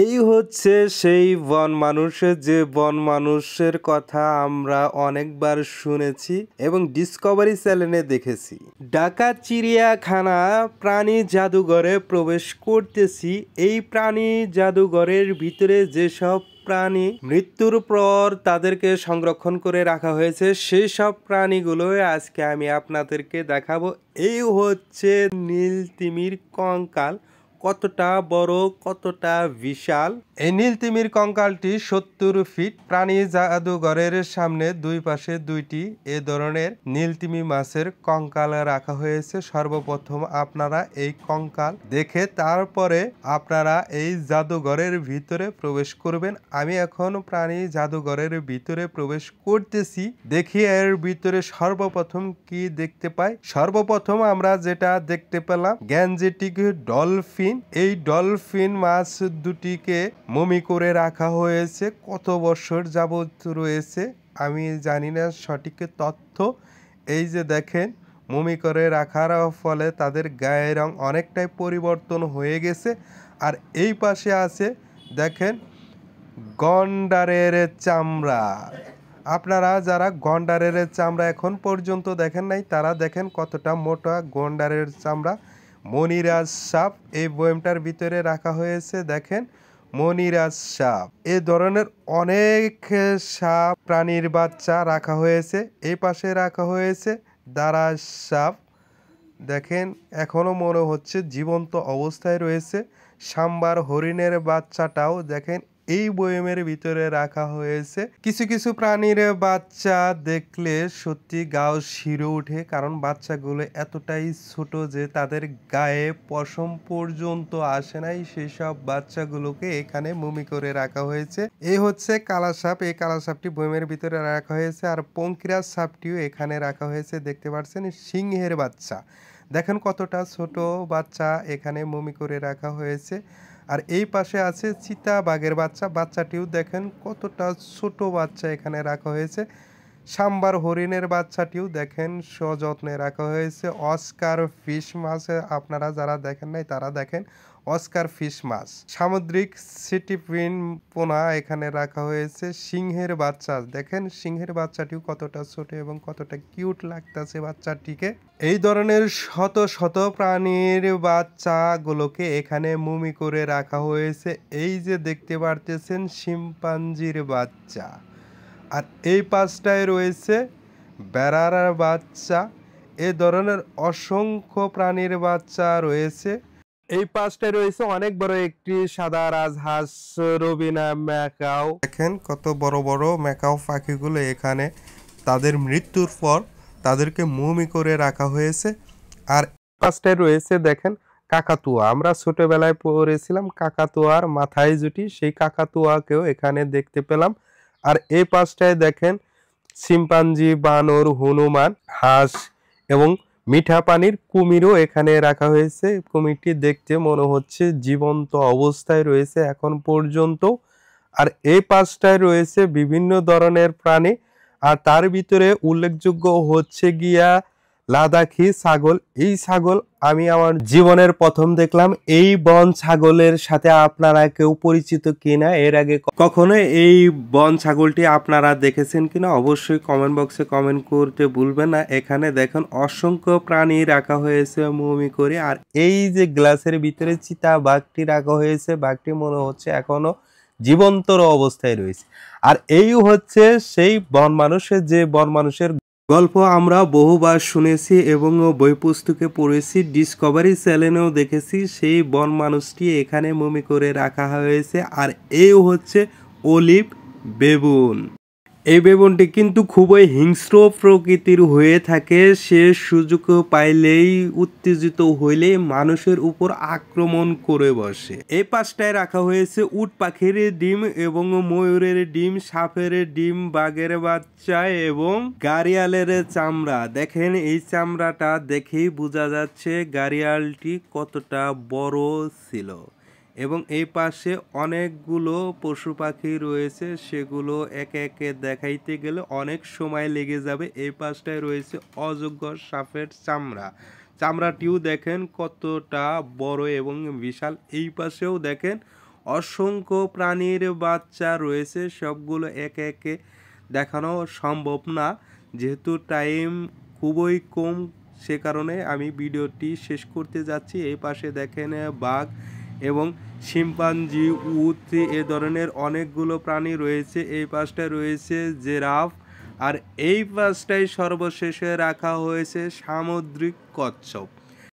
এই হচ্ছে সেই বন মানুষের যে বন মানুষের কথা আমরা অনেকবার শুনেছি এবং ডিসকভারি চ্যানেলে দেখেছি। ঢাকা চিড়িয়াখানা প্রাণী জাদুঘরে প্রবেশ করতেছি। এই প্রাণী জাদুঘরের ভিতরে যেসব প্রাণী মৃত্যুর পর তাদেরকে সংরক্ষণ করে রাখা হয়েছে সেই সব প্রাণীগুলো আজকে আমি আপনাদেরকে দেখাবো। এই হচ্ছে নীল তিমির কঙ্কাল, কতটা বড় কতটা বিশাল। এই নীল তিমির কঙ্কালটি 70 ফিট। প্রাণী জাদুঘরের সামনে দুই পাশে দুইটি এ ধরনের নীল তিমি মাছের কঙ্কাল রাখা হয়েছে। সর্বপ্রথম আপনারা এই কঙ্কাল দেখে তারপরে আপনারা এই জাদুঘরের ভিতরে প্রবেশ করবেন। আমি এখন প্রাণী জাদুঘরের ভিতরে প্রবেশ করতেছি। দেখি এর ভিতরে সর্বপ্রথম কি দেখতে পাই। সর্বপ্রথম আমরা যেটা দেখতে পেলাম গ্যাঞ্জেটিক ডলফিন। এই ডলফিন মাছ দুটিকে মমি করে রাখা হয়েছে। কত বছর যাবত রয়েছে আমি জানি না সঠিক তথ্য। এই যে দেখেন মমি করে রাখার ফলে তাদের গায়ের রং অনেকটাই পরিবর্তন হয়ে গেছে। আর এই পাশে আছে দেখেন গন্ডারের চামড়া। আপনারা যারা গন্ডারের চামড়া এখন পর্যন্ত দেখেন নাই তারা দেখেন কতটা মোটা গন্ডারের চামড়া। মনিরাজ সাপ এই বয়ামটার ভিতরে রাখা হয়েছে। দেখেন মনিরাজ সাপ। এ ধরনের অনেক সাপ প্রাণীর বাচ্চা রাখা হয়েছে। এই পাশে রাখা হয়েছে দারাজ সাপ। দেখেন এখনো মনে হচ্ছে জীবন্ত অবস্থায় রয়েছে। সাম্বার হরিণের বাচ্চাটাও দেখেন এই বয়ামের ভিতরে রাখা হয়েছে। কিছু কিছু প্রাণীর বাচ্চা দেখলে সত্যি গাও শিরে ওঠে, কারণ বাচ্চাগুলো এতটাই ছোট যে তাদের গায়ে পশম পর্যন্ত আসে নাই। সেই সব বাচ্চাগুলোকে এখানে মমি করে রাখা হয়েছে। এই হচ্ছে কালা সাপ। এই কালা সাপটি বয়ামের ভিতরে রাখা হয়েছে। আর পঙ্কিরাজ সাপটিও এখানে রাখা হয়েছে। দেখতে পাচ্ছেন সিংহের বাচ্চা। দেখেন কতটা ছোট বাচ্চা এখানে মমি করে রাখা হয়েছে। আর এই পাশে আছে চিতা বাঘের বাচ্চা। বাচ্চাটিও দেখেন কতটা ছোট বাচ্চা এখানে রাখা হয়েছে। সাম্বার হরিণের বাচ্চাটিও দেখেন সযত্নে রাখা হয়েছে। অস্কার ফিশ মাছ আপনারা যারা দেখেন নাই তারা দেখেন অস্কার ফিশ মাছ। সামুদ্রিক সিটিপিন পোনা এখানে রাখা হয়েছে। সিংহের বাচ্চা দেখেন সিংহের বাচ্চাটিও কতটা ছোট এবং কতটা কিউট লাগতেছে বাচ্চাটিকে। এই ধরনের শত শত প্রাণীর বাচ্চাগুলোকে এখানে মমি করে রাখা হয়েছে। এই যে দেখতে পারতেছেন শিম্পাঞ্জির বাচ্চা। আর এই পাশটায় রয়েছে বেড়ার বাচ্চা। এ ধরনের অসংখ্য প্রাণীর বাচ্চা রয়েছে। এই পাশটায় রয়েছে অনেক বড় একটি সাদা রাজহাঁস রবিনা ম্যাকাও। দেখেন কত বড় বড় ম্যাকাও পাখিগুলো এখানে তাদের মৃত্যুর পর তাদেরকে মমি করে রাখা হয়েছে। আর পাশটায় রয়েছে দেখেন কাকাতুয়া। আমরা ছোটবেলায় পড়েছিলাম কাকাতুয়ার মাথায় জুটি, সেই কাকাতুয়াকেও এখানে দেখতে পেলাম। আর এই পাশটায় দেখেন শিম্পাঞ্জি, বানর, হনুমান, হাঁস এবং মিঠা পানির কুমিরও এখানে রাখা হয়েছে। কুমিরটি দেখতে মনে হচ্ছে জীবন্ত অবস্থায় রয়েছে এখন পর্যন্ত। আর এই পাশটায় রয়েছে বিভিন্ন ধরনের প্রাণী। আর তার ভিতরে উল্লেখযোগ্য হচ্ছে গিয়া লাদাখি ছাগল। এই ছাগল আমি আমার জীবনের প্রথম দেখলাম। এই বন ছাগলের সাথে আপনারা কেউ পরিচিত কিনা, এর আগে কখনো এই বন ছাগলটি আপনারা দেখেছেন কিনা অবশ্যই কমেন্ট বক্সে কমেন্ট করতে ভুলবেন না। এখানে দেখেন অসংখ্য প্রাণী রাখা হয়েছে মমি করে। আর এই যে গ্লাসের ভিতরে চিতা বাঘটি রাখা হয়েছে, বাঘটি মনে হচ্ছে এখনো জীবন্তর অবস্থায় রয়েছে। আর এই হচ্ছে সেই বন মানুষের যে বন মানুষের গল্প আমরা বহুবার শুনেছি এবং বই পুস্তকে পড়েছি, ডিসকভারি চ্যানেলেও দেখেছি। সেই বন মানুষটি এখানে মমি করে রাখা হয়েছে। আর এই হচ্ছে অলিভ বেবুন। এই বেবুনটি কিন্তু খুবই হিংস্র প্রকৃতির হয়ে থাকে। সে সুযোগ পাইলেই উত্তেজিত হইলে মানুষের উপর আক্রমণ করে বসে। এই পাশটায় রাখা হয়েছে উট পাখির ডিম এবং ময়ূরের ডিম, সাপের ডিম, বাঘের বাচ্চা এবং গাড়িয়ালের চামড়া। দেখেন এই চামড়াটা দেখেই বোঝা যাচ্ছে গাড়িয়ালটি কতটা বড় ছিল। এবং এই পাশে অনেকগুলো পশু পাখি রয়েছে, সেগুলো একে একে দেখাইতে গেলে অনেক সময় লেগে যাবে। এই পাশটায় রয়েছে অজগর সাপের চামড়া। চামড়াটিও দেখেন কতটা বড় এবং বিশাল। এই পাশেও দেখেন অসংখ্য প্রাণীর বাচ্চা রয়েছে, সবগুলো একে একে দেখানো সম্ভব না, যেহেতু টাইম খুবই কম, সে কারণে আমি ভিডিওটি শেষ করতে যাচ্ছি। এই পাশে দেখেন বাঘ এবং শিম্পাঞ্জি, উট, এ ধরনের অনেকগুলো প্রাণী রয়েছে। এই পাশটায় রয়েছে জিরাফ, আর এই পাশটায় সর্বশেষে রাখা হয়েছে সামুদ্রিক কচ্ছপ।